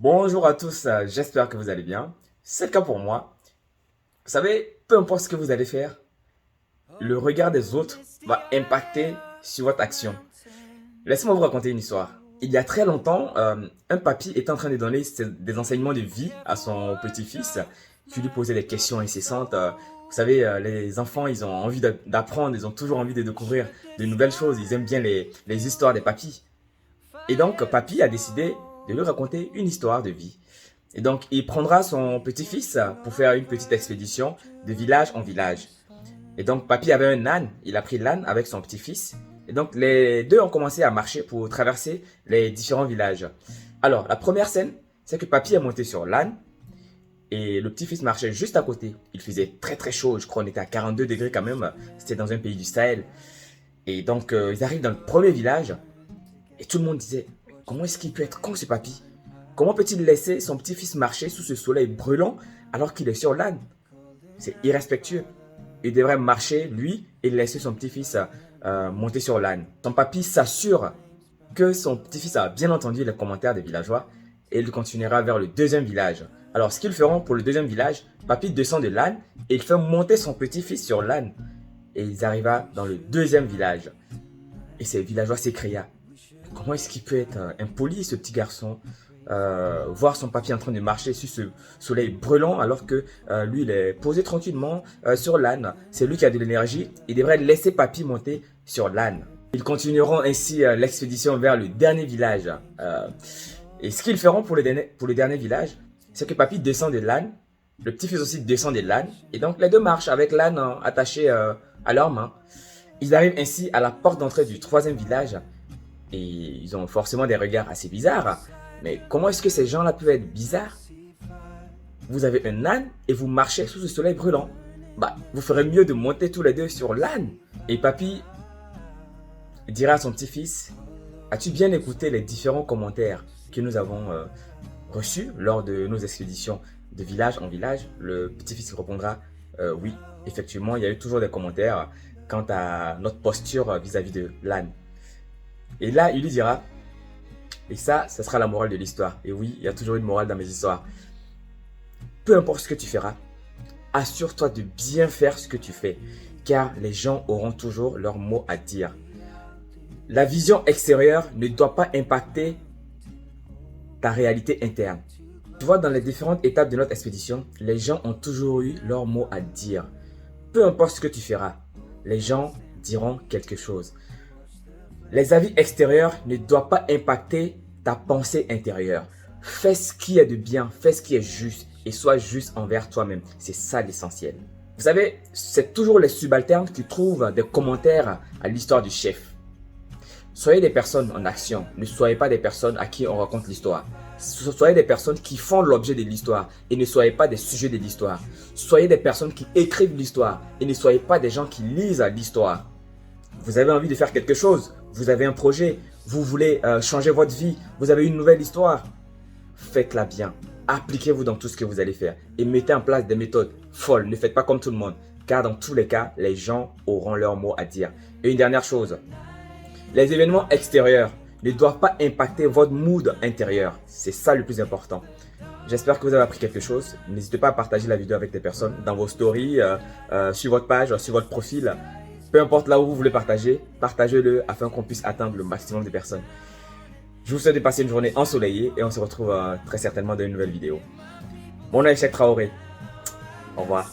Bonjour à tous, j'espère que vous allez bien. C'est le cas pour moi. Vous savez, peu importe ce que vous allez faire, le regard des autres va impacter sur votre action. Laissez-moi vous raconter une histoire. Il y a très longtemps, un papy était en train de donner des enseignements de vie à son petit-fils qui lui posait des questions incessantes. Vous savez, les enfants, ils ont envie d'apprendre, ils ont toujours envie de découvrir de nouvelles choses, ils aiment bien les histoires des papys. Et donc, papy a décidé de lui raconter une histoire de vie. Et donc, il prendra son petit-fils pour faire une petite expédition de village en village. Et donc, papy avait un âne. Il a pris l'âne avec son petit-fils. Et donc, les deux ont commencé à marcher pour traverser les différents villages. Alors, la première scène, c'est que papy est monté sur l'âne et le petit-fils marchait juste à côté. Il faisait très très chaud. Je crois qu'on était à 42 degrés quand même. C'était dans un pays du Sahel. Et donc, ils arrivent dans le premier village et tout le monde disait, comment est-ce qu'il peut être con ce papy? Comment peut-il laisser son petit-fils marcher sous ce soleil brûlant alors qu'il est sur l'âne? C'est irrespectueux. Il devrait marcher, lui, et laisser son petit-fils monter sur l'âne. Son papy s'assure que son petit-fils a bien entendu les commentaires des villageois et il continuera vers le deuxième village. Alors, ce qu'ils feront pour le deuxième village, papy descend de l'âne et il fait monter son petit-fils sur l'âne. Et ils arrivent dans le deuxième village. Et ces villageois s'écrient, comment est-ce qu'il peut être impoli, ce petit garçon? Voir son papy en train de marcher sur ce soleil brûlant alors que lui il est posé tranquillement sur l'âne. C'est lui qui a de l'énergie. Il devrait laisser papy monter sur l'âne. Ils continueront ainsi l'expédition vers le dernier village. Et ce qu'ils feront pour le dernier village, c'est que papy descend de l'âne. Le petit-fils aussi descend de l'âne. Et donc les deux marchent avec l'âne attaché à leurs mains. Ils arrivent ainsi à la porte d'entrée du troisième village. Et ils ont forcément des regards assez bizarres. Mais comment est-ce que ces gens-là peuvent être bizarres? Vous avez un âne et vous marchez sous ce soleil brûlant. Bah, vous ferez mieux de monter tous les deux sur l'âne. Et papy dira à son petit-fils, as-tu bien écouté les différents commentaires que nous avons reçus lors de nos expéditions de village en village? Le petit-fils répondra, oui, effectivement, il y a eu toujours des commentaires quant à notre posture vis-à-vis de l'âne. Et là, il lui dira, et ça sera la morale de l'histoire. Et oui, il y a toujours une morale dans mes histoires. Peu importe ce que tu feras, assure-toi de bien faire ce que tu fais, car les gens auront toujours leur mot à dire. La vision extérieure ne doit pas impacter ta réalité interne. Tu vois, dans les différentes étapes de notre expédition, les gens ont toujours eu leur mot à dire. Peu importe ce que tu feras, les gens diront quelque chose. Les avis extérieurs ne doivent pas impacter ta pensée intérieure. Fais ce qui est de bien, fais ce qui est juste et sois juste envers toi-même. C'est ça l'essentiel. Vous savez, c'est toujours les subalternes qui trouvent des commentaires à l'histoire du chef. Soyez des personnes en action, ne soyez pas des personnes à qui on raconte l'histoire. Soyez des personnes qui font l'objet de l'histoire et ne soyez pas des sujets de l'histoire. Soyez des personnes qui écrivent l'histoire et ne soyez pas des gens qui lisent l'histoire. Vous avez envie de faire quelque chose, vous avez un projet, vous voulez changer votre vie, vous avez une nouvelle histoire. Faites-la bien, appliquez-vous dans tout ce que vous allez faire et mettez en place des méthodes folles. Ne faites pas comme tout le monde, car dans tous les cas, les gens auront leur mot à dire. Et une dernière chose, les événements extérieurs ne doivent pas impacter votre mood intérieur. C'est ça le plus important. J'espère que vous avez appris quelque chose. N'hésitez pas à partager la vidéo avec des personnes dans vos stories, sur votre page, sur votre profil. Peu importe là où vous voulez partager, partagez-le afin qu'on puisse atteindre le maximum de personnes. Je vous souhaite de passer une journée ensoleillée et on se retrouve très certainement dans une nouvelle vidéo. Mon nom est Cheikh Traoré. Au revoir.